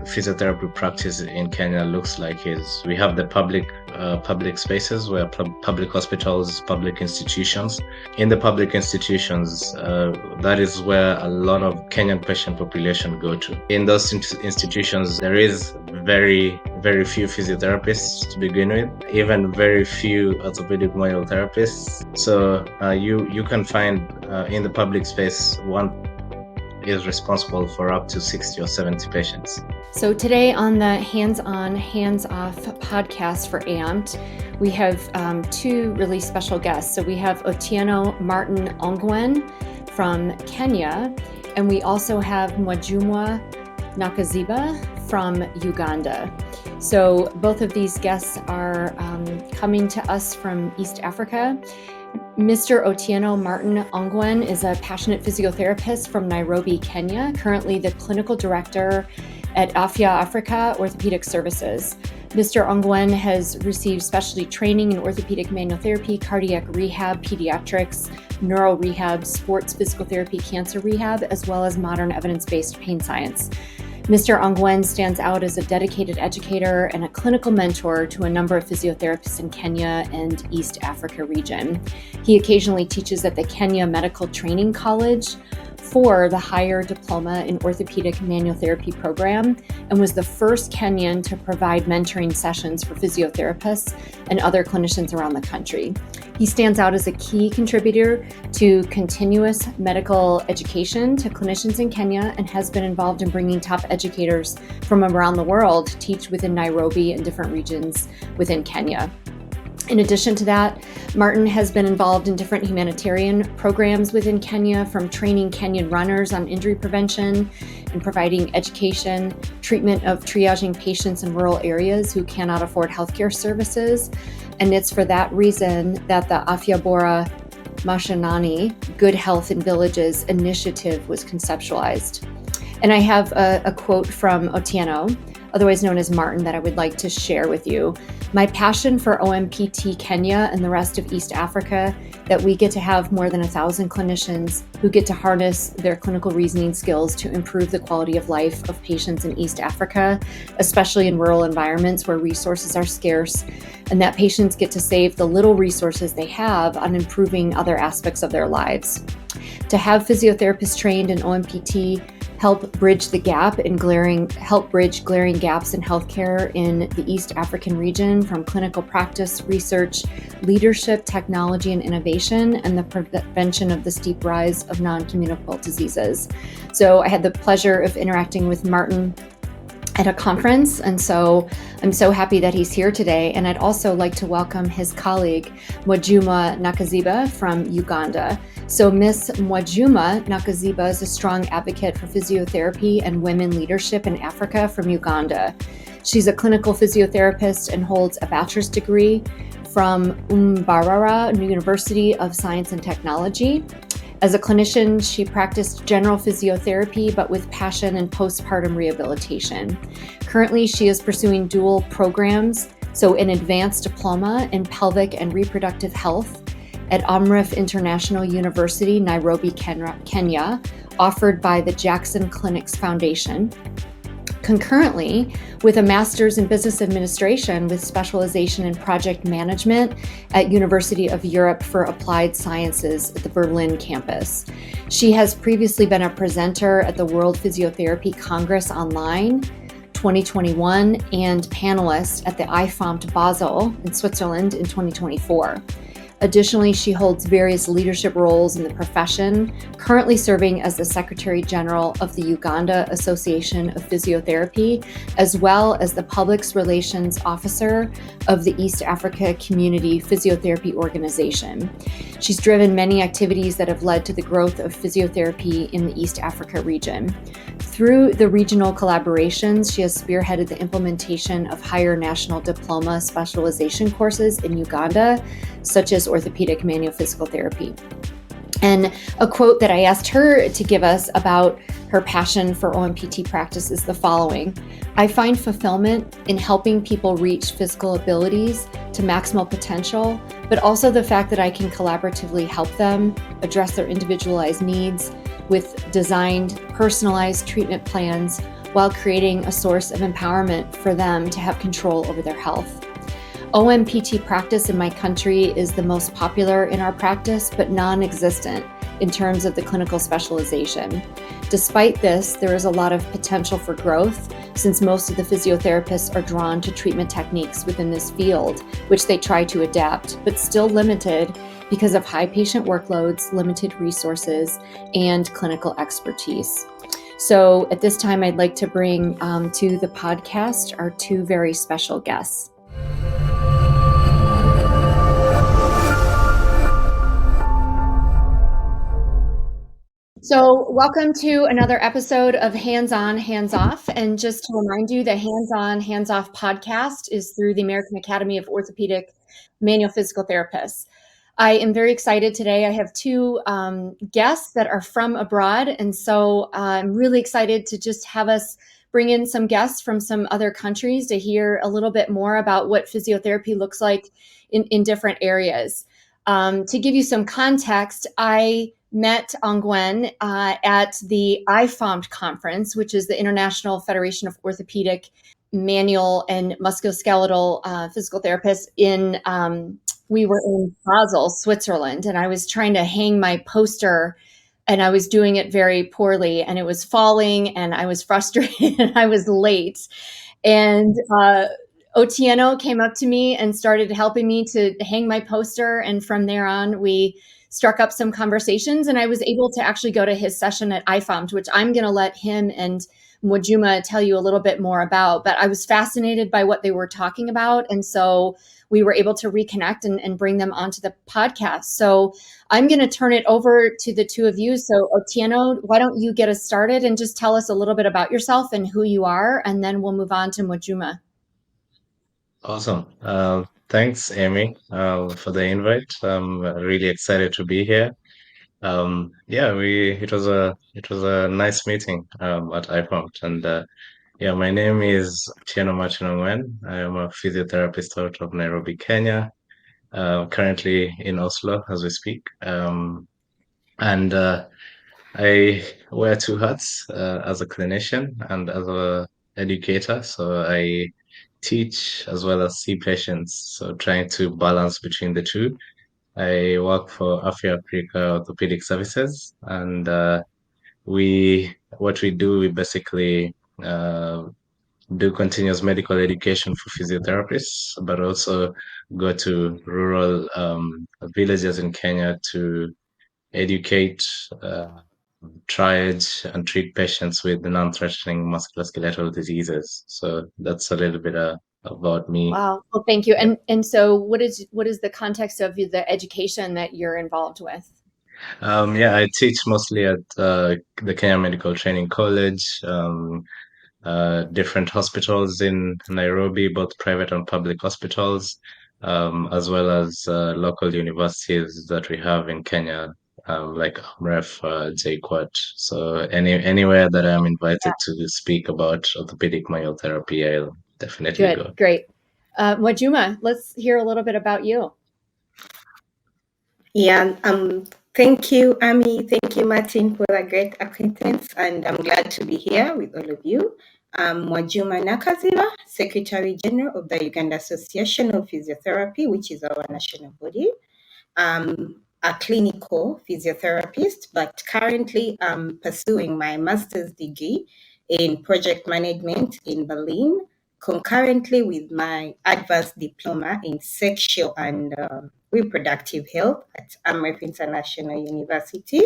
physiotherapy practice in Kenya looks like is we have the public spaces where public hospitals, public institutions. In the public institutions, that is where a lot of Kenyan patient population go to. In those institutions, there is very few physiotherapists to begin with, even very few orthopedic manual therapists. So you can find in the public space one is responsible for up to 60 or 70 patients. So today on the Hands-On, Hands-Off podcast for AMPT, we have two really special guests. So we have Otieno Martin Ongwen from Kenya, and we also have Mwajuma Nakaziba from Uganda. So both of these guests are coming to us from East Africa. Mr. Otieno Martin Ongwen is a passionate physiotherapist from Nairobi, Kenya, currently the clinical director at Afya Africa Orthopedic Services. Mr. Ongwen has received specialty training in orthopedic manual therapy, cardiac rehab, pediatrics, neuro rehab, sports physical therapy, cancer rehab, as well as modern evidence-based pain science. Mr. Ongwen stands out as a dedicated educator and a clinical mentor to a number of physiotherapists in Kenya and East Africa region. He occasionally teaches at the Kenya Medical Training College for the higher diploma in orthopedic manual therapy program, and was the first Kenyan to provide mentoring sessions for physiotherapists and other clinicians around the country. He stands out as a key contributor to continuous medical education to clinicians in Kenya and has been involved in bringing top educators from around the world to teach within Nairobi and different regions within Kenya. In addition to that, Martin has been involved in different humanitarian programs within Kenya, from training Kenyan runners on injury prevention and providing education, treatment of triaging patients in rural areas who cannot afford healthcare services. And it's for that reason that the Afya Bora Mashinani Good Health in Villages initiative was conceptualized. And I have a quote from Otieno, otherwise known as Martin, that I would like to share with you. My passion for OMPT Kenya and the rest of East Africa, that we get to have more than 1,000 clinicians who get to harness their clinical reasoning skills to improve the quality of life of patients in East Africa, especially in rural environments where resources are scarce, and that patients get to save the little resources they have on improving other aspects of their lives. To have physiotherapists trained in OMPT help bridge glaring gaps in healthcare in the East African region, from clinical practice, research, leadership, technology, and innovation, and the prevention of the steep rise of non-communicable diseases. So I had the pleasure of interacting with Martin at a conference, and so I'm so happy that he's here today. And I'd also like to welcome his colleague, Mwajuma Nakaziba from Uganda. So Ms. Mwajuma Nakaziba is a strong advocate for physiotherapy and women leadership in Africa from Uganda. She's a clinical physiotherapist and holds a bachelor's degree from Mbarara University of Science and Technology. As a clinician, she practiced general physiotherapy, but with passion in postpartum rehabilitation. Currently, she is pursuing dual programs, so an advanced diploma in pelvic and reproductive health at Amref International University, Nairobi, Kenya, offered by the Jackson Clinics Foundation. Concurrently, with a master's in business administration with specialization in project management at University of Europe for Applied Sciences at the Berlin campus. She has previously been a presenter at the World Physiotherapy Congress Online 2021 and panelist at the IFOMT Basel in Switzerland in 2024. Additionally, she holds various leadership roles in the profession, currently serving as the Secretary General of the Uganda Association of Physiotherapy, as well as the Public Relations Officer of the East Africa Community Physiotherapy Organization. She's driven many activities that have led to the growth of physiotherapy in the East Africa region. Through the regional collaborations, she has spearheaded the implementation of higher national diploma specialization courses in Uganda, such as orthopedic manual physical therapy. And a quote that I asked her to give us about her passion for OMPT practice is the following: I find fulfillment in helping people reach physical abilities to maximal potential, but also the fact that I can collaboratively help them address their individualized needs with designed, personalized treatment plans, while creating a source of empowerment for them to have control over their health. OMPT practice in my country is the most popular in our practice, but non-existent in terms of the clinical specialization. Despite this, there is a lot of potential for growth since most of the physiotherapists are drawn to treatment techniques within this field, which they try to adapt, but still limited because of high patient workloads, limited resources, and clinical expertise. So at this time, I'd like to bring to the podcast our two very special guests. So welcome to another episode of Hands On, Hands Off. And just to remind you, the Hands On, Hands Off podcast is through the American Academy of Orthopedic Manual Physical Therapists. I am very excited today. I have two guests that are from abroad. And so I'm really excited to just have us bring in some guests from some other countries to hear a little bit more about what physiotherapy looks like in different areas. To give you some context, I met Ongwen at the IFOMT conference, which is the International Federation of Orthopedic Manual and Musculoskeletal Physical Therapists we were in Basel, Switzerland, and I was trying to hang my poster and I was doing it very poorly and it was falling and I was frustrated and I was late. And Otieno came up to me and started helping me to hang my poster. And from there on, we struck up some conversations and I was able to actually go to his session at IFOMT, which I'm going to let him and Mwajuma tell you a little bit more about. But I was fascinated by what they were talking about. And so we were able to reconnect and bring them onto the podcast. So I'm going to turn it over to the two of you. So Otieno, why don't you get us started and just tell us a little bit about yourself and who you are, and then we'll move on to Mwajuma. Awesome. Thanks, Amy, for the invite. I'm really excited to be here. It was a nice meeting at IFOMT, and my name is Tieno Machinongwen. I am a physiotherapist out of Nairobi, Kenya. Currently in Oslo as we speak. And I wear two hats as a clinician and as a educator. So I teach as well as see patients. So trying to balance between the two. I work for Afya Africa Orthopedic Services, and what we do, we basically do continuous medical education for physiotherapists, but also go to rural villages in Kenya to educate, triage, and treat patients with non-threatening musculoskeletal diseases. So that's a little bit about me. Wow. Well, thank you. And so what is the context of the education that you're involved with? I teach mostly at the Kenya Medical Training College, different hospitals in Nairobi, both private and public hospitals, as well as local universities that we have in Kenya, like AMREF, JQuat. So anywhere that I'm invited to speak about orthopedic myotherapy, I'll definitely go. Great. Mwajuma, let's hear a little bit about you. Yeah, thank you, Amy. Thank you, Martin, for a great acquaintance, and I'm glad to be here with all of you. I'm Mwajuma Nakazira, Secretary General of the Uganda Association of Physiotherapy, which is our national body. I'm a clinical physiotherapist, but currently I'm pursuing my master's degree in project management in Berlin, concurrently with my advanced diploma in sexual and reproductive health at AMREF International University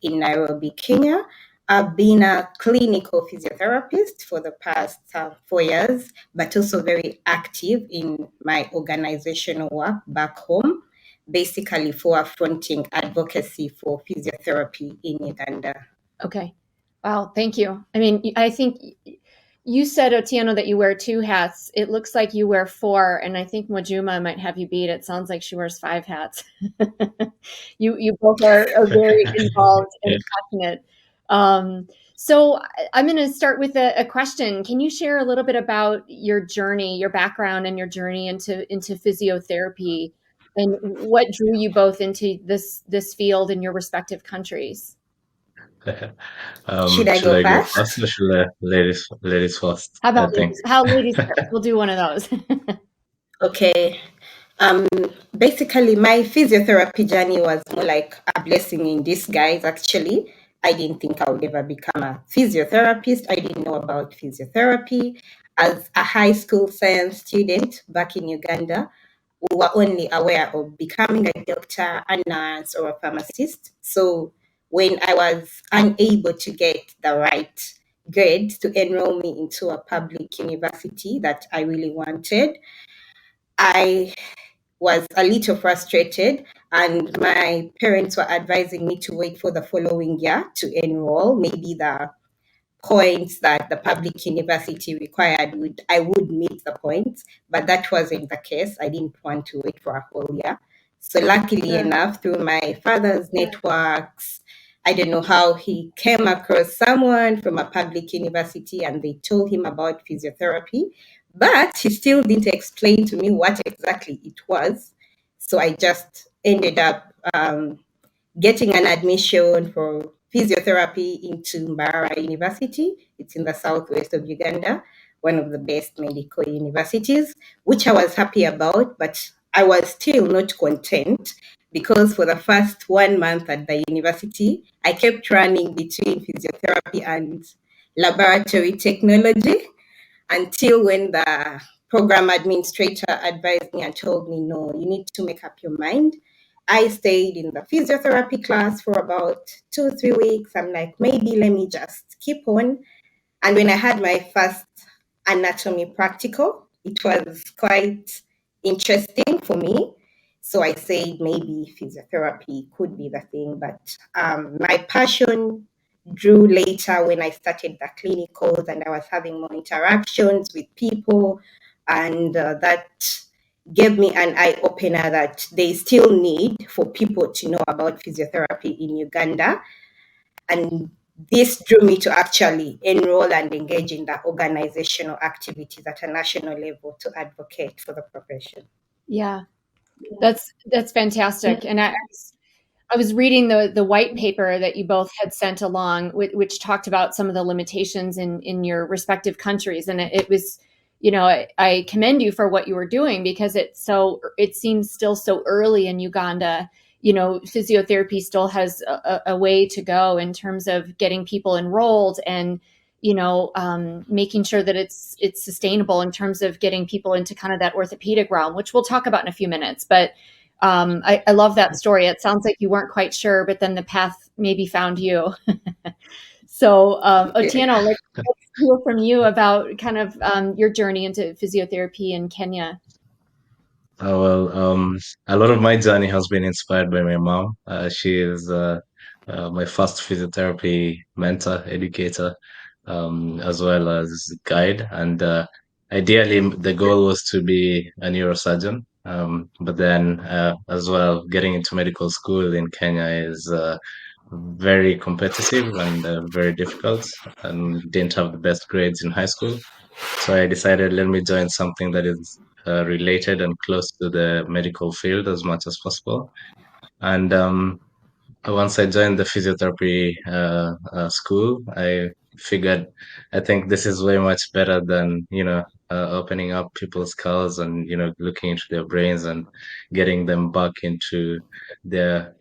in Nairobi, Kenya. I've been a clinical physiotherapist for the past 4 years, but also very active in my organizational work back home, basically for fronting advocacy for physiotherapy in Uganda. Okay. Wow. Thank you. I mean, I think you said, Otieno, that you wear two hats. It looks like you wear four, and I think Mwajuma might have you beat. It sounds like she wears 5 hats. You both are very involved and passionate. So I'm going to start with a question. Can you share a little bit about your journey, your background, and your journey into physiotherapy, and what drew you both into this field in your respective countries? Should I Should go I go first? first or should ladies first? How I about think. ladies? How ladies first? We'll do one of those. Okay. Um, Basically, my physiotherapy journey was more like a blessing in disguise, actually. I didn't think I would ever become a physiotherapist. I didn't know about physiotherapy. As a high school science student back in Uganda, we were only aware of becoming a doctor, a nurse, or a pharmacist. So when I was unable to get the right grades to enroll me into a public university that I really wanted, I was a little frustrated, and my parents were advising me to wait for the following year to enroll. Maybe the points that the public university required would meet the points, but that wasn't the case. I didn't want to wait for a whole year. So luckily Sure. enough, through my father's networks, I don't know how he came across someone from a public university and they told him about physiotherapy, but he still didn't explain to me what exactly it was. So I just ended up getting an admission for physiotherapy into Mbarara University. It's in the southwest of Uganda, one of the best medical universities, which I was happy about, but I was still not content because for the first 1 month at the university, I kept running between physiotherapy and laboratory technology until when the program administrator advised me and told me, no, you need to make up your mind. I stayed in the physiotherapy class for about 2, 3 weeks. I'm like, maybe let me just keep on. And when I had my first anatomy practical, it was quite interesting for me. So I said maybe physiotherapy could be the thing. But my passion drew later when I started the clinicals and I was having more interactions with people. And that gave me an eye opener that they still need for people to know about physiotherapy in Uganda. And this drew me to actually enroll and engage in the organizational activities at a national level to advocate for the profession. Yeah, that's fantastic. And I was reading the white paper that you both had sent along, which talked about some of the limitations in your respective countries, and it was, I commend you for what you were doing because it seems still so early in Uganda. Physiotherapy still has a way to go in terms of getting people enrolled and making sure that it's sustainable in terms of getting people into kind of that orthopedic realm, which we'll talk about in a few minutes, but. I love that story. It sounds like you weren't quite sure, but then the path maybe found you. So, Otieno, let's hear from you about kind of your journey into physiotherapy in Kenya. A lot of my journey has been inspired by my mom. She is my first physiotherapy mentor, educator, as well as guide. And ideally, the goal was to be a neurosurgeon. But then, as well, getting into medical school in Kenya is very competitive and very difficult, and didn't have the best grades in high school. So I decided, let me join something that is related and close to the medical field as much as possible. And once I joined the physiotherapy school, I figured I think this is way much better than, opening up people's skulls and, looking into their brains and getting them back into their,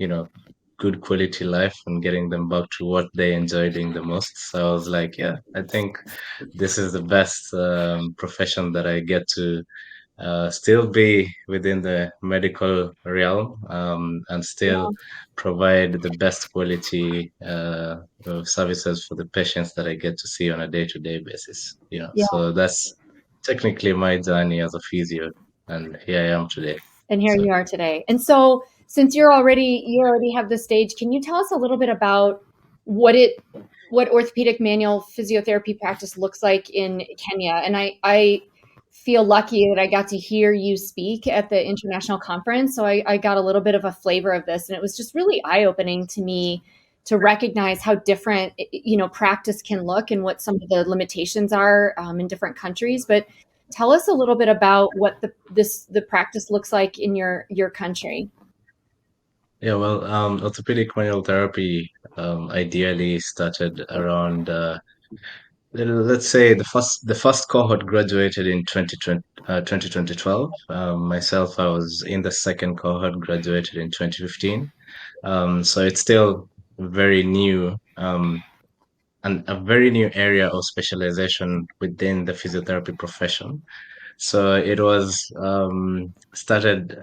good quality life and getting them back to what they enjoy doing the most. So I was like, yeah, I think this is the best profession that I get to still be within the medical realm, and still Yeah, provide the best quality of services for the patients that I get to see on a day-to-day basis. yeah. So that's technically my journey as a physio, and here I am today. And here So you are today. And so, since you already have the stage, can you tell us a little bit about what it what orthopedic manual physiotherapy practice looks like in Kenya? And I feel lucky that I got to hear you speak at the international conference, so I got a little bit of a flavor of this, and it was just really eye opening to me to recognize how different practice can look and what some of the limitations are in different countries. But tell us a little bit about what the practice looks like in your country. yeah, well, orthopedic manual therapy ideally started around let's say the first cohort graduated in 2012. Myself, I was in the second cohort, graduated in 2015. So it's still very new, and a very new area of specialization within the physiotherapy profession. So it was started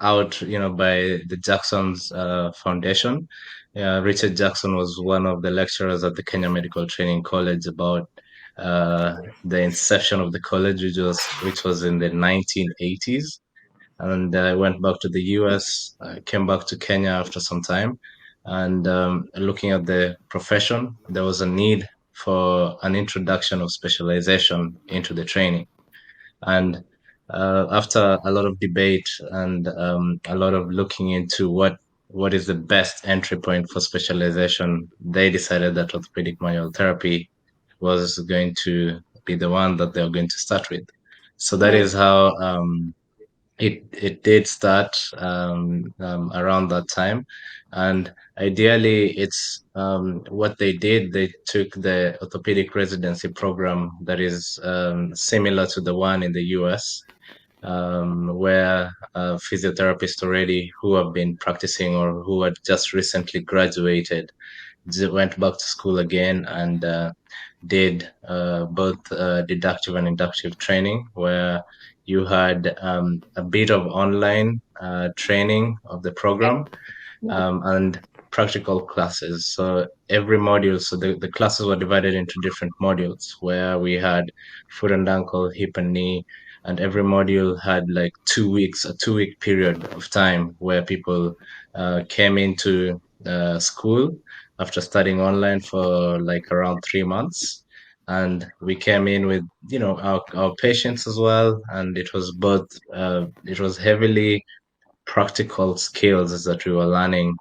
out, by the Jackson's Foundation. Richard Jackson was one of the lecturers at the Kenya Medical Training College about the inception of the college, which was in the 1980s. And I went back to the US, came back to Kenya after some time, and looking at the profession, there was a need for an introduction of specialization into the training. And after a lot of debate and a lot of looking into what is the best entry point for specialization, they decided that orthopedic manual therapy was going to be the one that they were going to start with. So that Right. is how it did start around that time. And ideally, it's what they did. They took the orthopedic residency program that is similar to the one in the US, where physiotherapists already who have been practicing or who had just recently graduated went back to school again and did both deductive and inductive training, where you had a bit of online training of the program, Yeah. and practical classes. So every module, so the classes were divided into different modules where we had foot and ankle, hip and knee, and every module had like 2 weeks, a 2 week period of time where people came into school after studying online for like around 3 months. And we came in with, our patients as well. And it was heavily practical skills that we were learning.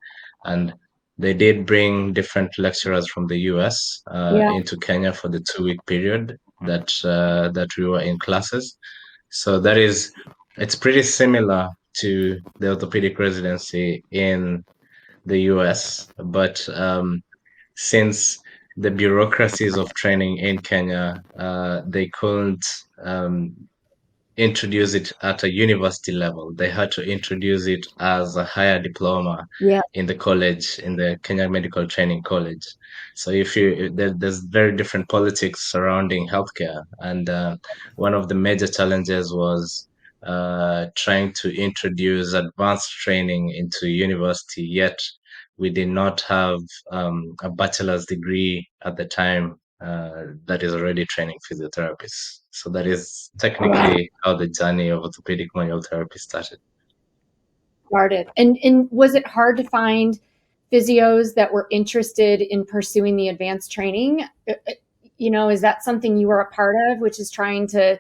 And they did bring different lecturers from the US Yeah. into Kenya for the 2 week period that we were in classes. So it's pretty similar to the orthopedic residency in the US, but since the bureaucracies of training in Kenya, they couldn't um, introduce it at a university level. They had to introduce it as a higher diploma Yeah. in the college, in the Kenya Medical Training College. So there's very different politics surrounding healthcare, and one of the major challenges was trying to introduce advanced training into university. Yet we did not have a bachelor's degree at the time that is already training physiotherapists. So that is Yeah. technically how the journey of orthopedic manual therapy started. Started. And was it hard to find physios that were interested in pursuing the advanced training? Is that something you were a part of, which is trying to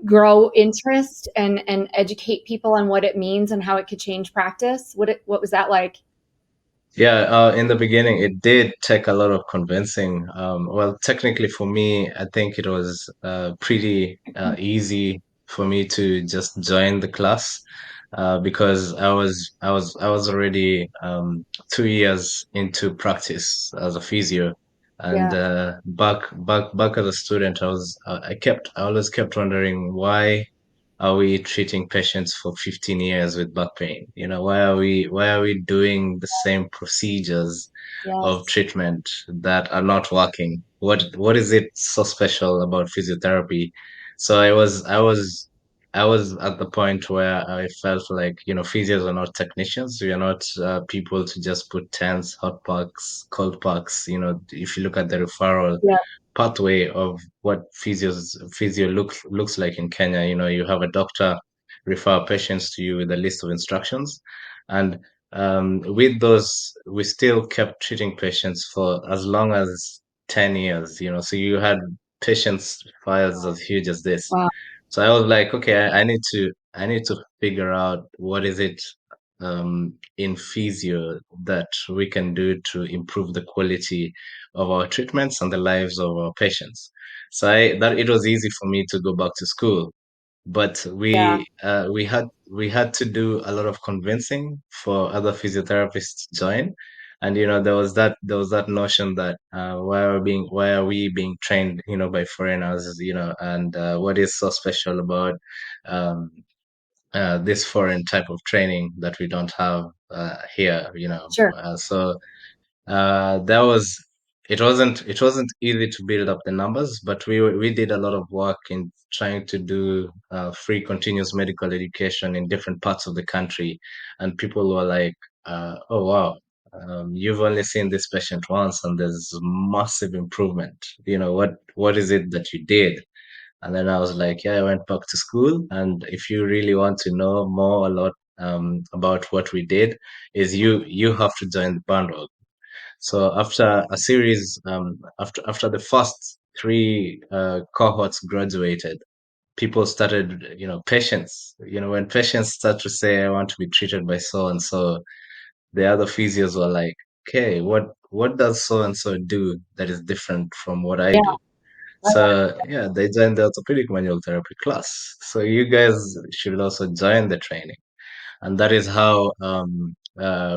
grow interest and educate people on what it means and how it could change practice? What was that like? Yeah, in the beginning, it did take a lot of convincing. Well, technically for me, I think it was pretty easy for me to just join the class because I was already 2 years into practice as a physio, and Yeah. back as a student, I always kept wondering, why are we treating patients for 15 years with back pain? Why are we doing the same procedures of Yes. treatment that are not working? What is it so special about physiotherapy? So I was at the point where I felt like, physios are not technicians. We are not people to just put TENS, hot packs, cold packs. If you look at the referral Yeah. pathway of what physio looks like in Kenya. You have a doctor refer patients to you with a list of instructions, and with those, we still kept treating patients for as long as 10 years. So you had patients files as huge as this. Wow. So I was like, okay, I need to figure out what is it in physio that we can do to improve the quality of our treatments and the lives of our patients. So that it was easy for me to go back to school, but Yeah. we had to do a lot of convincing for other physiotherapists to join. And there was that notion that why are we being trained by foreigners, and what is so special about um, this foreign type of training that we don't have here, Sure. so that was it wasn't easy to build up the numbers, but we did a lot of work in trying to do free continuous medical education in different parts of the country, and people were like, "Oh wow, you've only seen this patient once, and there's massive improvement. What is it that you did?" And then I was like, "Yeah, I went back to school, and if you really want to know more a lot about what we did, is you have to join the bandwagon." So after a series, after the first three cohorts graduated, people started, patients, when patients start to say, "I want to be treated by so and so," the other physios were like, "Okay, what does so and so do that is different from what I Yeah. do?" So yeah, they joined the orthopedic manual therapy class. So you guys should also join the training, and that is how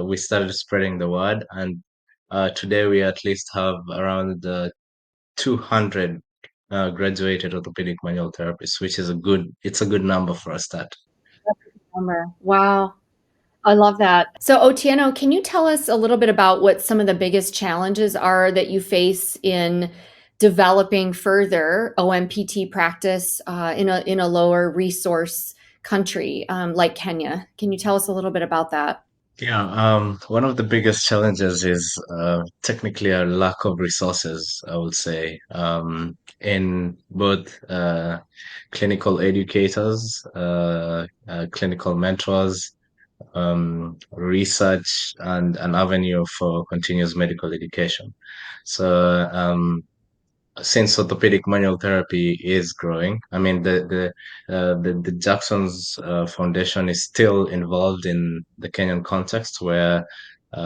we started spreading the word. And today we at least have around 200 graduated orthopedic manual therapists, which is a good number for a start. Bummer. Wow. I love that. So, Otieno, can you tell us a little bit about what some of the biggest challenges are that you face in developing further OMPT practice in a lower resource country like Kenya? Can you tell us a little bit about that? Yeah, one of the biggest challenges is technically a lack of resources, I would say, in both clinical educators, clinical mentors, research, and an avenue for continuous medical education. So, since orthopedic manual therapy is growing, I mean the Jackson's Foundation is still involved in the Kenyan context, where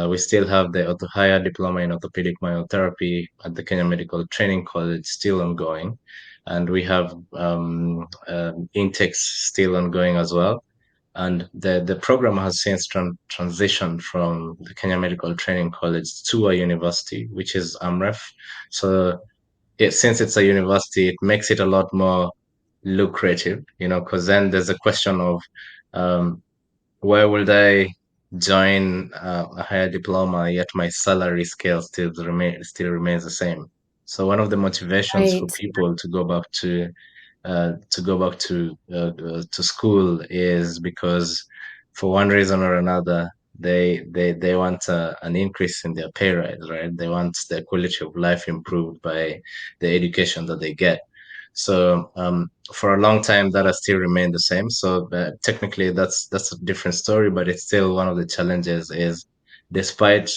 we still have the higher diploma in orthopedic manual therapy at the Kenya Medical Training College still ongoing, and we have intakes still ongoing as well. And the program has since transitioned from the Kenya Medical Training College to a university, which is AMREF. So since it's a university, it makes it a lot more lucrative, because then there's a question of um, where would I join a higher diploma, yet my salary scale still remains the same. So one of the motivations for Right. people to go back to school is because for one reason or another they want an increase in their pay rise, right? They want their quality of life improved by the education that they get. So for a long time that has still remained the same. So technically that's a different story, but it's still one of the challenges is despite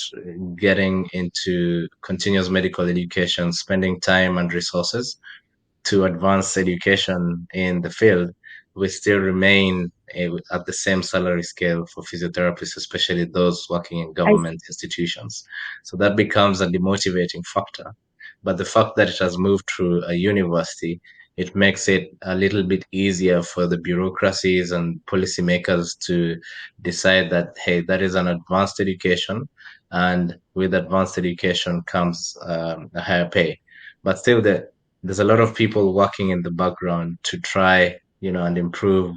getting into continuous medical education, spending time and resources to advance education in the field, we still remain at the same salary scale for physiotherapists, especially those working in I, government institutions. So that becomes a demotivating factor. But the fact that it has moved through a university, it makes it a little bit easier for the bureaucracies and policymakers to decide that, hey, that is an advanced education, and with advanced education comes a higher pay. But still, there's a lot of people working in the background to try, and improve,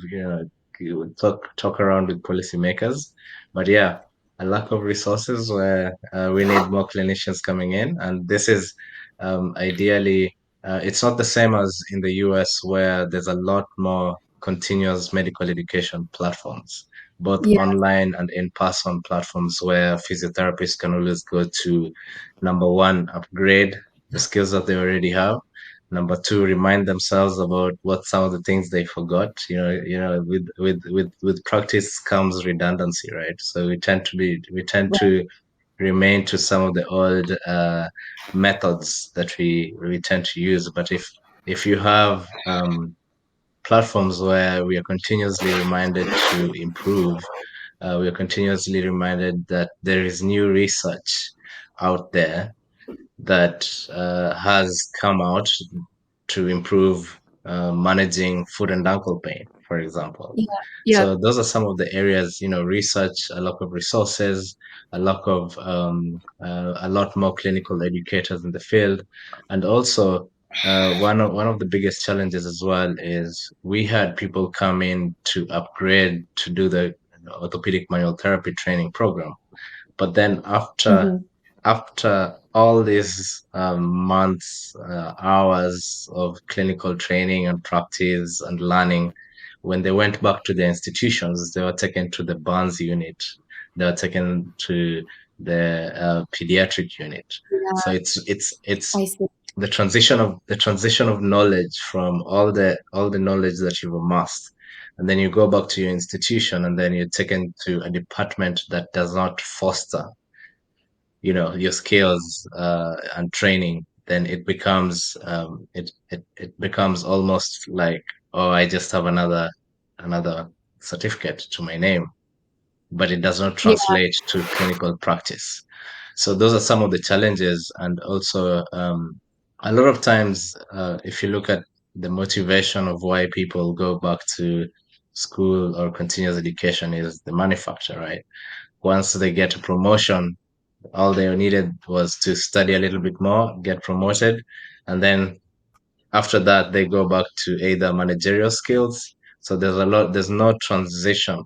you would talk around with policymakers. But yeah, a lack of resources where we need more clinicians coming in. And this is ideally, it's not the same as in the US where there's a lot more continuous medical education platforms, both yeah, online and in-person platforms where physiotherapists can always go to, number one, upgrade the skills that they already have. Number two, remind themselves about what some of the things they forgot. With practice comes redundancy, right? So we tend right. to remain to some of the old methods that we tend to use. But if you have platforms where we are continuously reminded to improve, we are continuously reminded that there is new research out there that has come out to improve. managing foot and ankle pain, for example. Yeah. Yeah. So those are some of the areas, research, a lot of resources, a lot more clinical educators in the field, and also one of the biggest challenges as well is we had people come in to upgrade to do the orthopedic manual therapy training program, but then Hmm. after all these months, hours of clinical training and practice and learning, when they went back to their institutions, they were taken to the burns unit. They were taken to the pediatric unit. So Yeah. it's I see. the transition of knowledge from all the knowledge that you've amassed, and then you go back to your institution, and then you're taken to a department that does not foster your skills and training. Then it becomes almost like, oh, I just have another certificate to my name, but it does not Yeah. translate to clinical practice. So those are some of the challenges. And also, a lot of times, if you look at the motivation of why people go back to school or continuous education, is the money factor, right? Once they get a promotion, all they needed was to study a little bit more, get promoted, and then after that they go back to either managerial skills. So there's no transition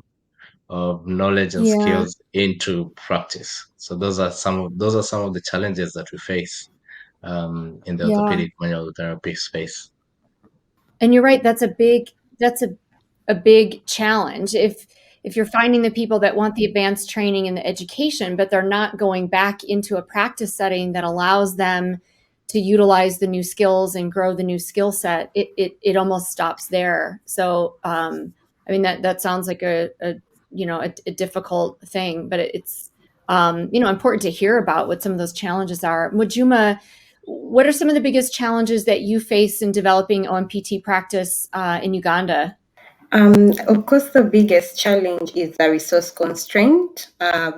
of knowledge and Yeah. skills into practice. So those are some of the challenges that we face in the Yeah. orthopedic manual therapy space. And you're right, that's a big challenge. If you're finding the people that want the advanced training and the education, but they're not going back into a practice setting that allows them to utilize the new skills and grow the new skill set, it almost stops there. So I mean that sounds like a difficult thing, but it's important to hear about what some of those challenges are. Mujuma, what are some of the biggest challenges that you face in developing OMPT practice in Uganda? Of course, the biggest challenge is the resource constraint.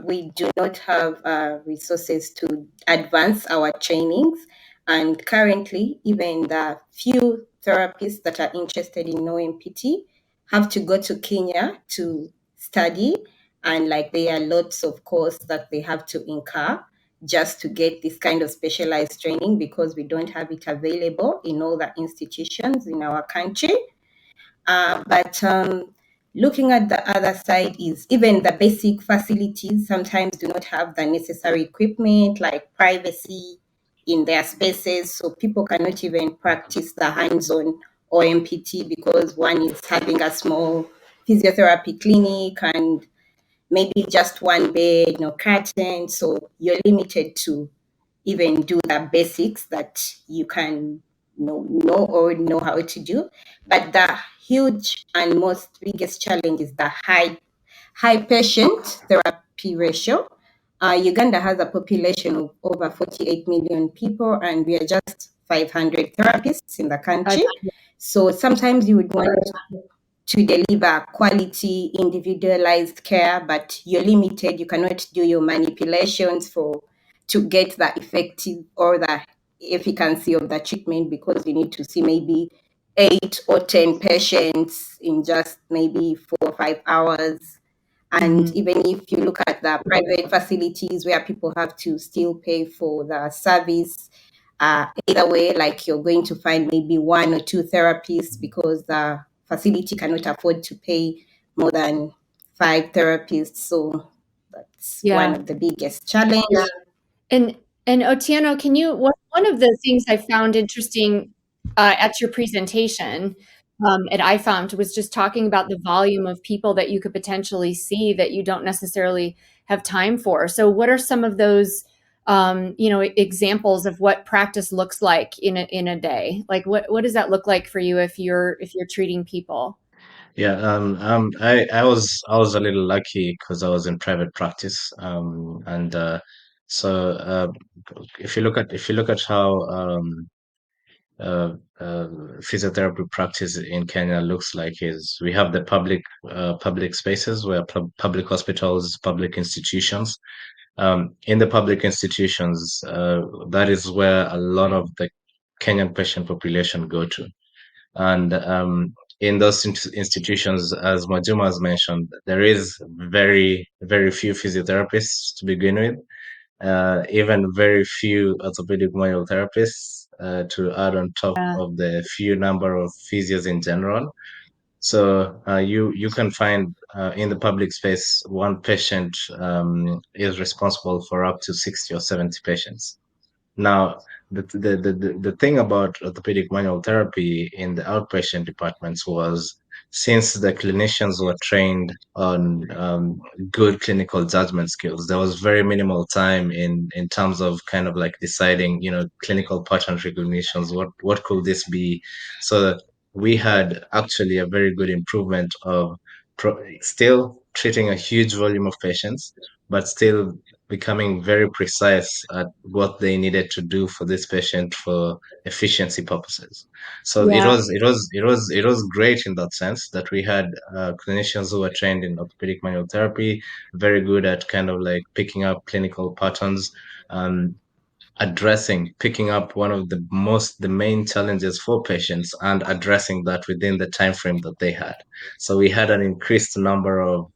We do not have resources to advance our trainings, and currently, even the few therapists that are interested in OMPT have to go to Kenya to study, and like there are lots of costs that they have to incur just to get this kind of specialized training because we don't have it available in all the institutions in our country. But looking at the other side is even the basic facilities sometimes do not have the necessary equipment like privacy in their spaces. So people cannot even practice the hands-on OMPT because one is having a small physiotherapy clinic and maybe just one bed, no curtain. So you're limited to even do the basics that you can know or know how to do. But the huge and most biggest challenge is the high patient therapy ratio. Uganda has a population of over 48 million people, and we are just 500 therapists in the I, country. So sometimes you would want to deliver quality, individualized care, but you're limited. You cannot do your manipulations to get the effective or the efficacy of the treatment because you need to see maybe 8 or 10 patients in just maybe 4 or 5 hours. And Mhm. even if you look at the private facilities where people have to still pay for the service, either way, like you're going to find maybe 1 or 2 therapists because the facility cannot afford to pay more than 5 therapists. So that's one Yeah. of the biggest challenges. And Otieno, can you one of the things I found interesting at your presentation, and I found was just talking about the volume of people that you could potentially see that you don't necessarily have time for. So what are some of those examples of what practice looks like in a day? Like what does that look like for you if you're treating people? Yeah, I was a little lucky because I was in private practice, and so if you look at how uh, uh, physiotherapy practice in Kenya looks like, is we have the public spaces where public hospitals, public institutions. In the public institutions, that is where a lot of the Kenyan patient population go to. And in those institutions, as Majuma has mentioned, there is very, very few physiotherapists to begin with, even very few orthopedic manual therapists to add on top Yeah. of the few number of physios in general. So you can find in the public space one patient is responsible for up to 60 or 70 patients. Now, the thing about orthopedic manual therapy in the outpatient departments was since the clinicians were trained on good clinical judgment skills, there was very minimal time in terms of kind of like deciding, clinical pattern recognitions. What could this be? So we had actually a very good improvement of still treating a huge volume of patients, but still becoming very precise at what they needed to do for this patient for efficiency purposes. So it Yeah. was it was it was it was great in that sense that we had clinicians who were trained in orthopedic manual therapy, very good at kind of like picking up clinical patterns, um, picking up one of the main challenges for patients and addressing that within the time frame that they had. So we had an increased number of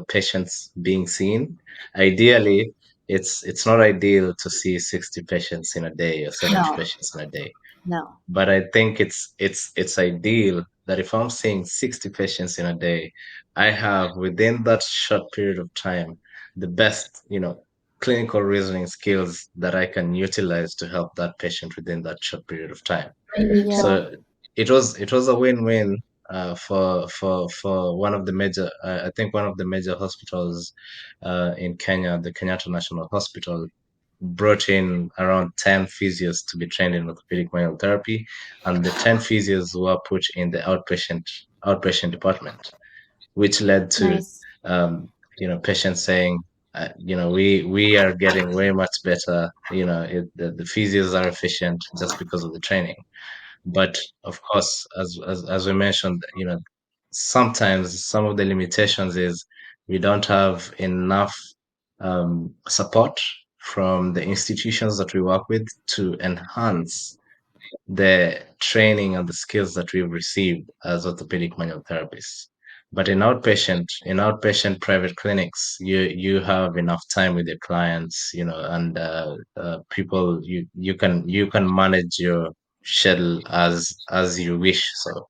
patients being seen. Ideally, it's not ideal to see 60 patients in a day or 70 No, patients in a day, no. but I think it's ideal that if I'm seeing 60 patients in a day, I have within that short period of time the best, clinical reasoning skills that I can utilize to help that patient within that short period of time. Yeah. So it was a win-win for one of the major I think one of the major hospitals in Kenya, the Kenyatta National Hospital, brought in around 10 physios to be trained in orthopedic manual therapy, and the 10 physios were put in the outpatient department, which led to Nice. patients saying, we are getting way much better. The physios are efficient just because of the training. But of course, as we mentioned, sometimes some of the limitations is we don't have enough support from the institutions that we work with to enhance the training and the skills that we've received as orthopedic manual therapists. But in outpatient private clinics, you have enough time with your clients, and people you can manage your schedule as you wish. So,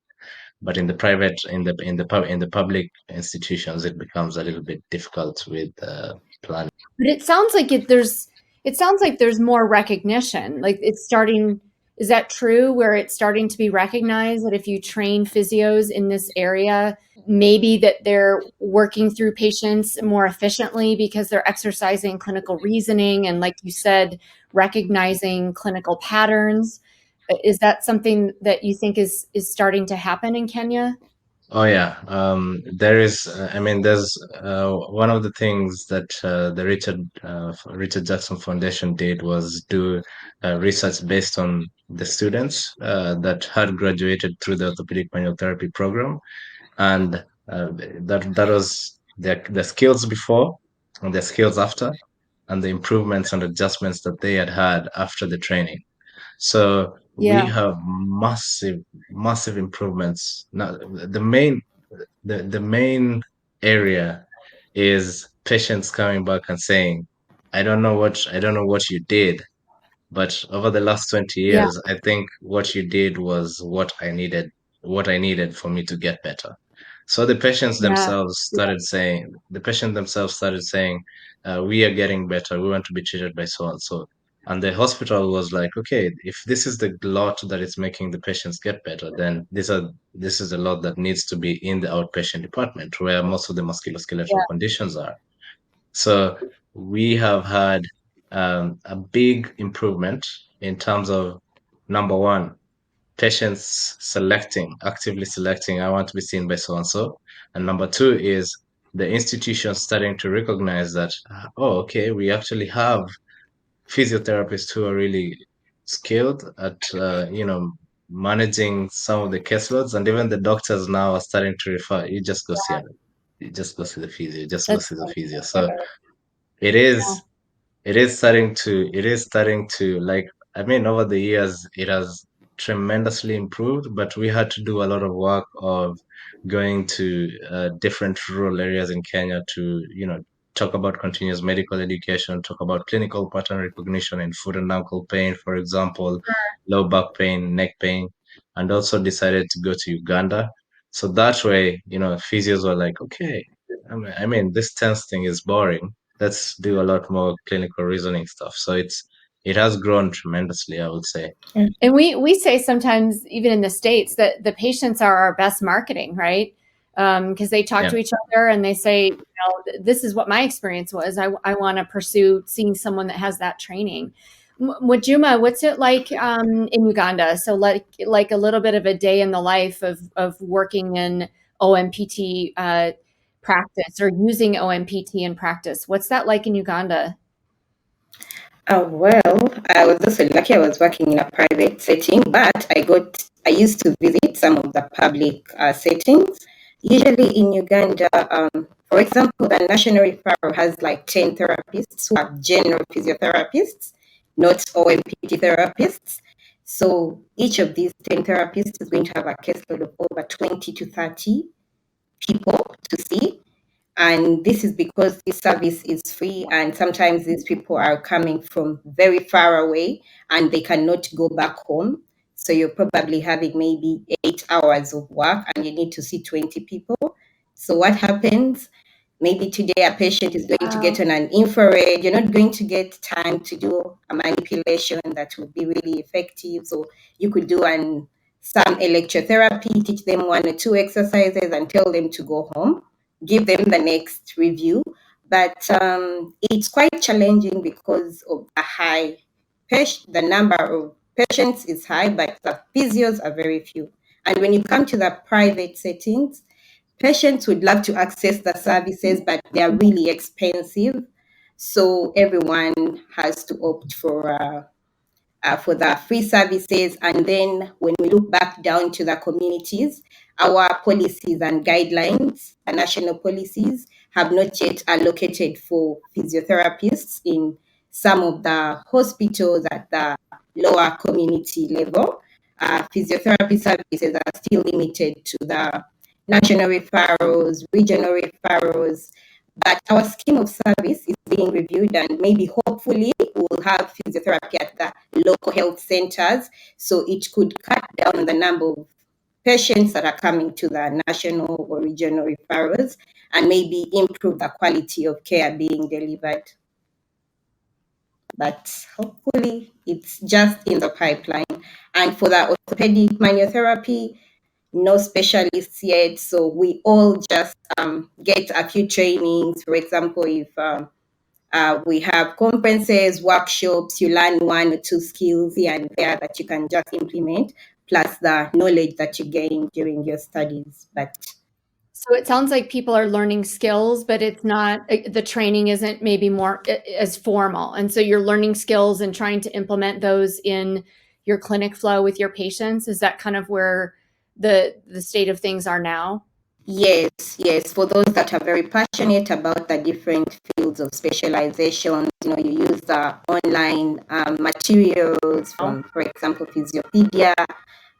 but in the private in the public institutions, it becomes a little bit difficult with planning. But it sounds like there's more recognition. Like it's starting, is that true where it's starting to be recognized that if you train physios in this area, maybe that they're working through patients more efficiently because they're exercising clinical reasoning and like you said, recognizing clinical patterns. Is that something that you think is starting to happen in Kenya? Oh yeah, there is. I mean, there's one of the things that the Richard Jackson Foundation did was do research based on the students that had graduated through the orthopedic manual therapy program, and that was the skills before and the skills after, and the improvements and adjustments that they had had after the training. So we Yeah. have massive, massive improvements. Now, the main area is patients coming back and saying, I don't know what you did, but over the last 20 Yeah. years, I think what you did was what I needed for me to get better. So Yeah. the patient themselves started saying, we are getting better. We want to be treated by so and so. And the hospital was like, okay, if this is the lot that is making the patients get better, then this is a lot that needs to be in the outpatient department where most of the musculoskeletal Yeah. conditions are. So we have had a big improvement in terms of number one, patients actively selecting, I want to be seen by so and so. And number two is the institution starting to recognize that, oh, okay, we actually have physiotherapists who are really skilled at, managing some of the caseloads. And even the doctors now are starting to refer, you just go see the physio, just go That's see the good. physio. So it is it is starting to like, I mean, over the years it has tremendously improved, but we had to do a lot of work of going to different rural areas in Kenya to, talk about continuous medical education, talk about clinical pattern recognition in foot and ankle pain, for example, low back pain, neck pain, and also decided to go to Uganda. So that way, physios were like, okay, I mean, this tense thing is boring. Let's do a lot more clinical reasoning stuff. So it has grown tremendously, I would say. And we say sometimes, even in the States, that the patients are our best marketing, right? Because they talk Yeah. to each other and they say, this is what my experience was. I want to pursue seeing someone that has that training. Mwajuma, what's it like in Uganda? So like a little bit of a day in the life of working in OMPT practice or using OMPT in practice. What's that like in Uganda? Well, I was also lucky I was working in a private setting, but I used to visit some of the public settings. Usually in Uganda, for example, the National Referral has like 10 therapists who are general physiotherapists, not OMPT therapists. So each of these 10 therapists is going to have a caseload of over 20 to 30 people to see. And this is because this service is free, and sometimes these people are coming from very far away and they cannot go back home. So you're probably having maybe 8 hours of work and you need to see 20 people. So what happens? Maybe today a patient is going to get on an infrared. You're not going to get time to do a manipulation that would be really effective. So you could do some electrotherapy, teach them one or two exercises and tell them to go home, give them the next review. But it's quite challenging because of the number of patients is high, but the physios are very few. And when you come to the private settings, patients would love to access the services, but they are really expensive. So everyone has to opt for the free services. And then when we look back down to the communities, our policies and guidelines, the national policies, have not yet allocated for physiotherapists in some of the hospitals at the lower community level. Physiotherapy services are still limited to the national referrals, regional referrals, but our scheme of service is being reviewed, and maybe hopefully we'll have physiotherapy at the local health centers, so it could cut down the number of patients that are coming to the national or regional referrals and maybe improve the quality of care being delivered. But hopefully it's just in the pipeline. And for the orthopedic manual no specialists yet, so we all just get a few trainings. For example, if we have conferences, workshops, you learn one or two skills here and there that you can just implement, plus the knowledge that you gain during your studies. But So it sounds like people are learning skills, but it's not, the training isn't maybe more as formal. And so you're learning skills and trying to implement those in your clinic flow with your patients. Is that kind of where the state of things are now? yes, for those that are very passionate about the different fields of specialization, you use the online materials from, for example, Physiopedia.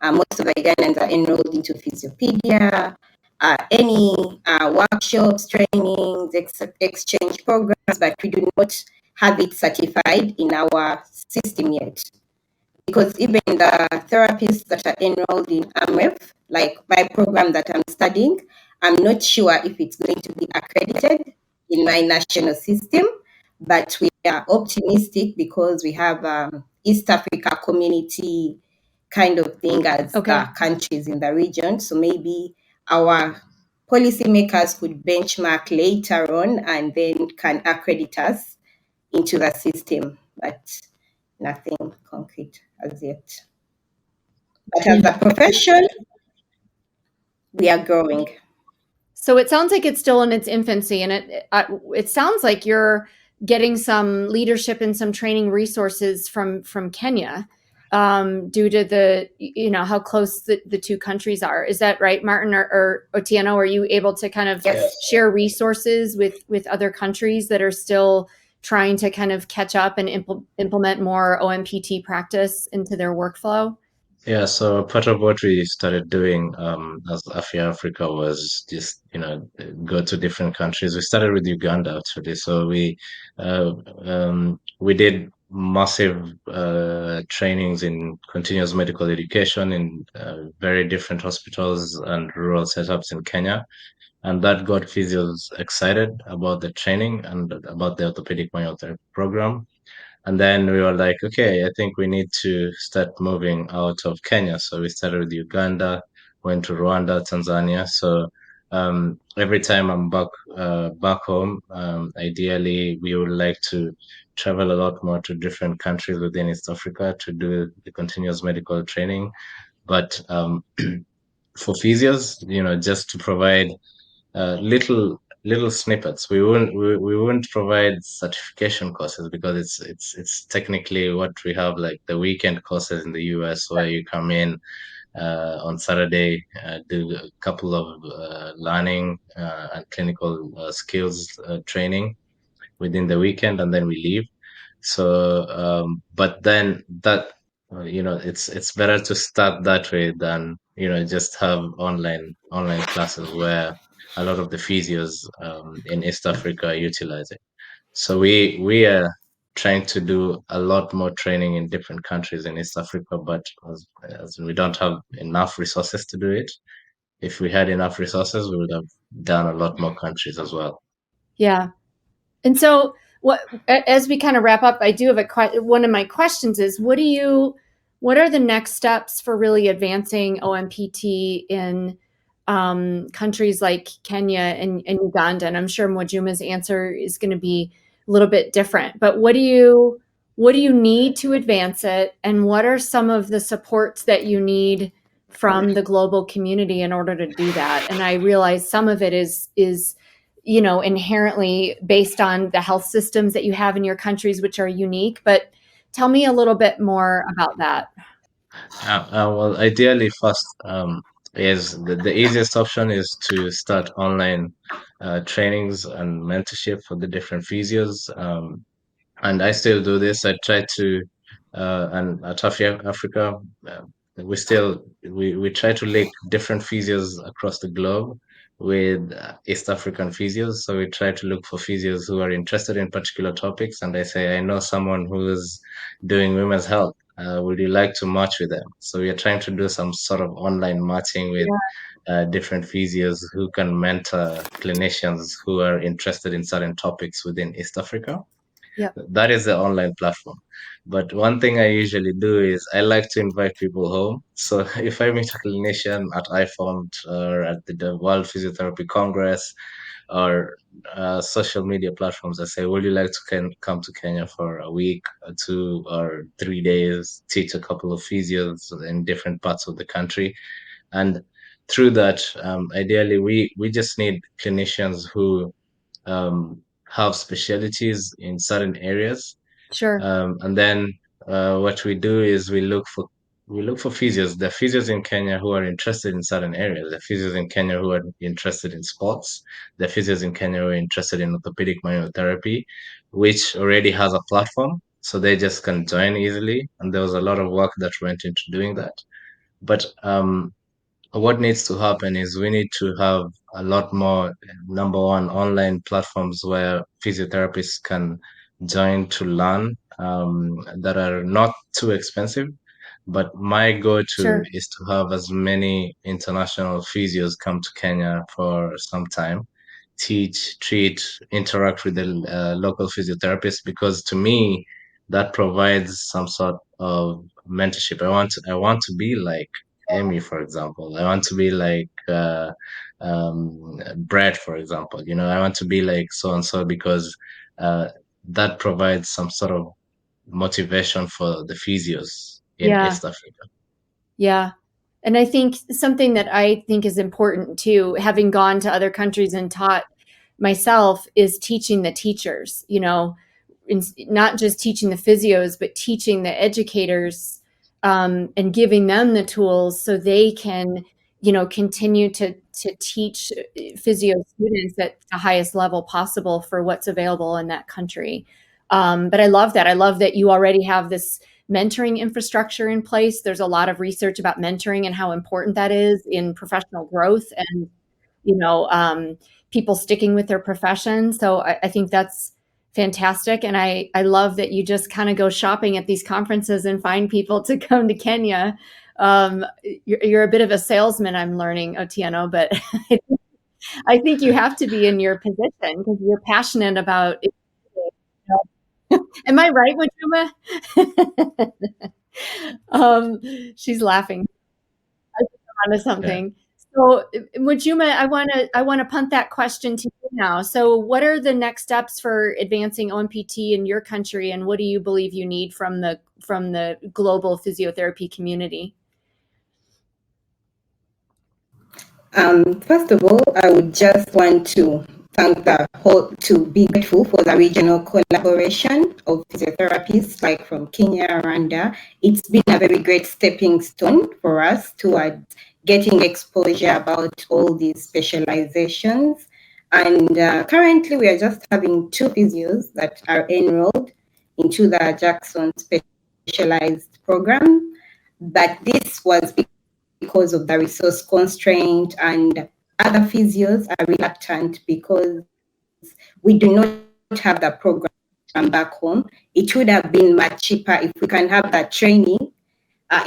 Most of the Ugandans are enrolled into Physiopedia. Any workshops, trainings, exchange programs, but we do not have it certified in our system yet. Because even the therapists that are enrolled in AMREF, like my program that I'm studying, I'm not sure if it's going to be accredited in my national system, but we are optimistic because we have East Africa community kind of thing as the countries in the region. So maybe our policymakers could benchmark later on and then can accredit us into the system, but nothing concrete as yet. But as a profession, we are growing. So it sounds like it's still in its infancy, and it sounds like you're getting some leadership and some training resources from Kenya, due to how close the two countries are. Is that right, Martin or Otieno? Are you able to kind of share resources with other countries that are still trying to kind of catch up and implement more OMPT practice into their workflow? Yeah, so part of what we started doing as Afia Africa was just, go to different countries. We started with Uganda actually. So uh, we did massive trainings in continuous medical education in very different hospitals and rural setups in Kenya. And that got physios excited about the training and about the orthopedic myotherapy program. And then we were like, okay, I think we need to start moving out of Kenya. So we started with Uganda, went to Rwanda, Tanzania. So every time I'm back home, ideally we would like to travel a lot more to different countries within East Africa to do the continuous medical training. But for physios, just to provide little snippets. We wouldn't provide certification courses because it's technically what we have, like the weekend courses in the US where you come in on Saturday, do a couple of learning and clinical skills training within the weekend, and then we leave. So, but then it's better to start that way than just have online classes where a lot of the physios in East Africa are utilizing. So we are trying to do a lot more training in different countries in East Africa, but as we don't have enough resources to do it. If we had enough resources, we would have done a lot more countries as well. Yeah. And so, as we kind of wrap up, I do have one of my questions is, what are the next steps for really advancing OMPT in countries like Kenya and Uganda? And I'm sure Mwajuma's answer is going to be a little bit different. But what do you need to advance it, and what are some of the supports that you need from the global community in order to do that? And I realize some of it is inherently based on the health systems that you have in your countries, which are unique. But tell me a little bit more about that. Well, ideally, first is the easiest option is to start online trainings and mentorship for the different physios. And I still do this. I try to, and at Africa, uh, we try to link different physios across the globe with East African physios. So we try to look for physios who are interested in particular topics, and I say, I know someone who is doing women's health. Would you like to match with them? So we are trying to do some sort of online matching with Yeah. different physios who can mentor clinicians who are interested in certain topics within East Africa. Yep. That is the online platform. But one thing I usually do is I like to invite people home. So if I meet a clinician at iFound or at the World Physiotherapy Congress or social media platforms, I say, would you like to come to Kenya for a week or 2 or 3 days, teach a couple of physios in different parts of the country? And through that, ideally, we just need clinicians who have specialties in certain areas, Sure. and then what we do is we look for physios. The physios in Kenya who are interested in certain areas. The physios in Kenya who are interested in sports. The physios in Kenya who are interested in orthopedic myotherapy, which already has a platform, so they just can join easily. And there was a lot of work that went into doing that. But what needs to happen is we need to have a lot more, number one, online platforms where physiotherapists can join to learn, that are not too expensive. But my go-to Sure. is to have as many international physios come to Kenya for some time, teach, treat, interact with the local physiotherapists, because to me, that provides some sort of mentorship. I want to be like Amy, for example. I want to be like Brad, for example. I want to be like so and so because uh, that provides some sort of motivation for the physios in Yeah. East Africa. Yeah. And I think something that I think is important too, having gone to other countries and taught myself, is teaching the teachers, not just teaching the physios, but teaching the educators, and giving them the tools so they can, continue to teach physio students at the highest level possible for what's available in that country. But I love that. I love that you already have this mentoring infrastructure in place. There's a lot of research about mentoring and how important that is in professional growth and, people sticking with their profession. So I think that's fantastic. And I love that you just kind of go shopping at these conferences and find people to come to Kenya. You're a bit of a salesman, I'm learning, Otieno, but I think you have to be in your position because you're passionate about it. Am I right, Wajuma? She's laughing. I think I'm onto something. So, Wajuma, I want to punt that question to you now. So, what are the next steps for advancing OMPT in your country, and what do you believe you need from the global physiotherapy community? First of all, I would just want to be grateful for the regional collaboration of physiotherapists like from Kenya, Rwanda. It's been a very great stepping stone for us towards getting exposure about all these specializations. And currently, we are just having 2 physios that are enrolled into the Jackson specialized program. But this was because of the resource constraint, and other physios are reluctant because we do not have the program back home. It would have been much cheaper if we can have that training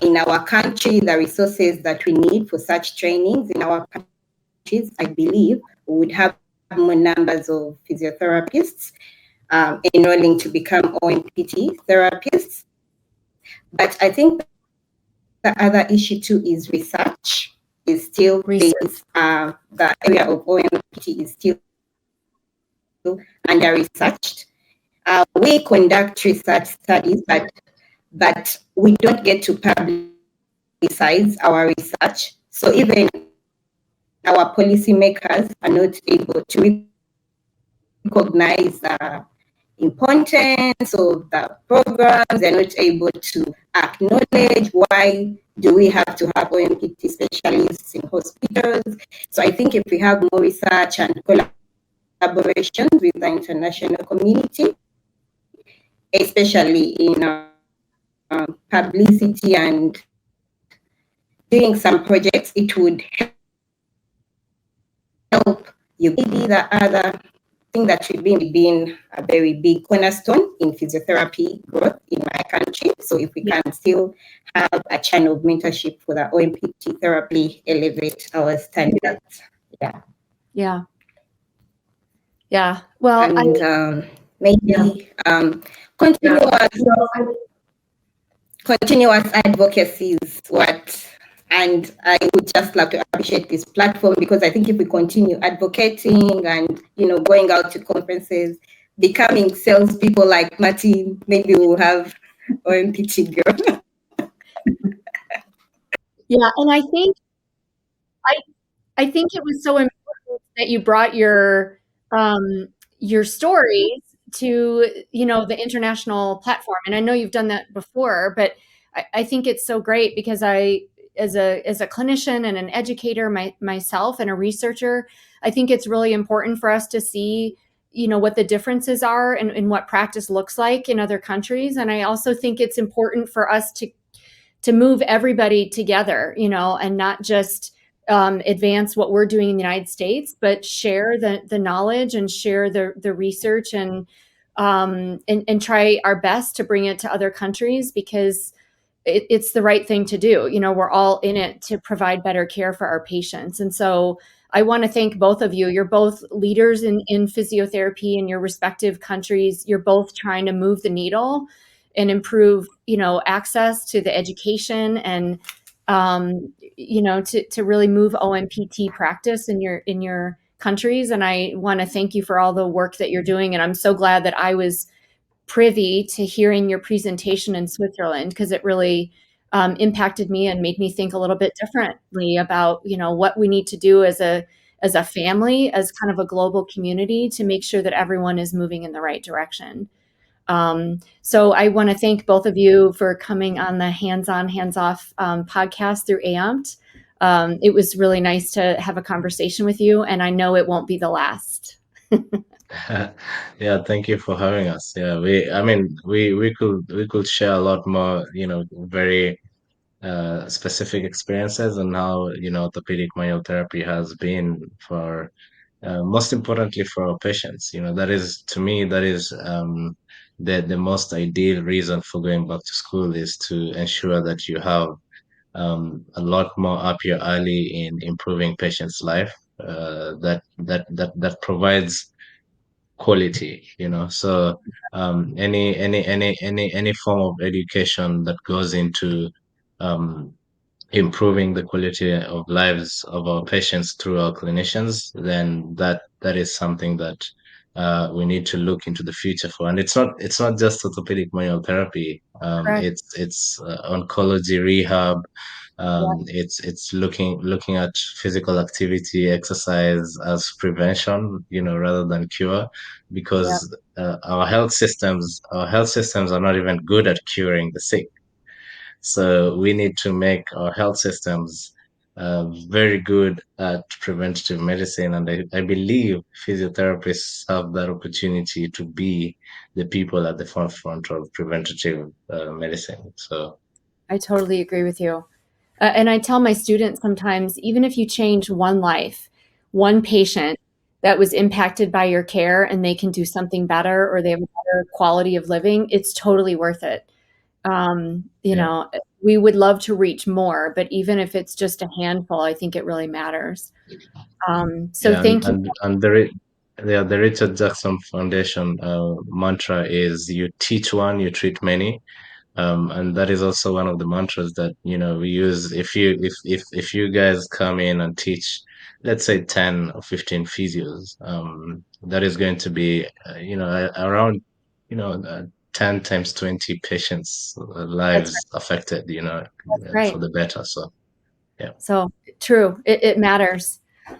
in our country, the resources that we need for such trainings in our countries. I believe we would have more numbers of physiotherapists enrolling to become OMPT therapists. But I think the other issue too is research. Is still the area of OMPT is still under researched. We conduct research studies, but we don't get to publicize our research. So even our policymakers are not able to recognize the importance of the programs. They're not able to acknowledge why do we have to have OMPT specialists in hospitals. So I think if we have more research and collaboration with the international community, especially in publicity and doing some projects, it would help you. Maybe the other thing that should been a very big cornerstone in physiotherapy growth in my country. So if we can still have a channel of mentorship for the OMPT therapy, elevate our standards. Yeah. Well, and maybe continuous advocacy is what. And I would just like to appreciate this platform, because I think if we continue advocating and, going out to conferences, becoming salespeople like Martin, maybe we'll have OMPT girl. Yeah, and I think it was so important that you brought your stories to the international platform, and I know you've done that before, but I think it's so great because as a clinician and an educator myself and a researcher, I think it's really important for us to see, what the differences are and what practice looks like in other countries. And I also think it's important for us to move everybody together, and not just advance what we're doing in the United States, but share the knowledge and share the research and try our best to bring it to other countries, because it's the right thing to do. We're all in it to provide better care for our patients. And so I want to thank both of you. You're both leaders in physiotherapy in your respective countries. You're both trying to move the needle and improve, access to the education and, to really move OMPT practice in your countries. And I want to thank you for all the work that you're doing. And I'm so glad that I was privy to hearing your presentation in Switzerland, because it really impacted me and made me think a little bit differently about, what we need to do as a family, as kind of a global community, to make sure that everyone is moving in the right direction. So I want to thank both of you for coming on the Hands On, Hands Off podcast through AMPT. It was really nice to have a conversation with you, and I know it won't be the last. Yeah, thank you for having us. Yeah, I mean, we could share a lot more, very specific experiences and how, orthopedic manual therapy has been for, most importantly for our patients. That is, to me, that is the most ideal reason for going back to school is to ensure that you have a lot more up your alley in improving patients' life. That provides quality, so any form of education that goes into um improving the quality of lives of our patients through our clinicians, then that is something that we need to look into the future for. And it's not just orthopedic manual therapy. Correct. It's oncology rehab. Yeah. It's looking at physical activity, exercise as prevention, rather than cure, Yeah. because our health systems are not even good at curing the sick. So we need to make our health systems very good at preventative medicine. And I believe physiotherapists have that opportunity to be the people at the forefront of preventative medicine. So, I totally agree with you. And I tell my students sometimes, even if you change one life, one patient that was impacted by your care and they can do something better or they have a better quality of living, it's totally worth it. You yeah. know, we would love to reach more, but even if it's just a handful, I think it really matters. So Yeah, and thank you. the Richard Jackson Foundation mantra is you teach one, you treat many. And that is also one of the mantras that we use. If you guys come in and teach, let's say 10 or 15 physios, that is going to be around 10 times 20 patients' That's lives right. affected, That's for right. the better. So yeah, So true. It matters.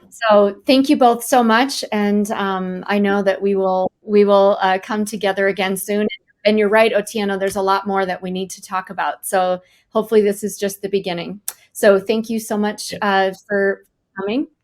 So thank you both so much, and I know that we will come together again soon. And you're right, Otieno. There's a lot more that we need to talk about. So hopefully, this is just the beginning. So thank you so much yeah. for coming.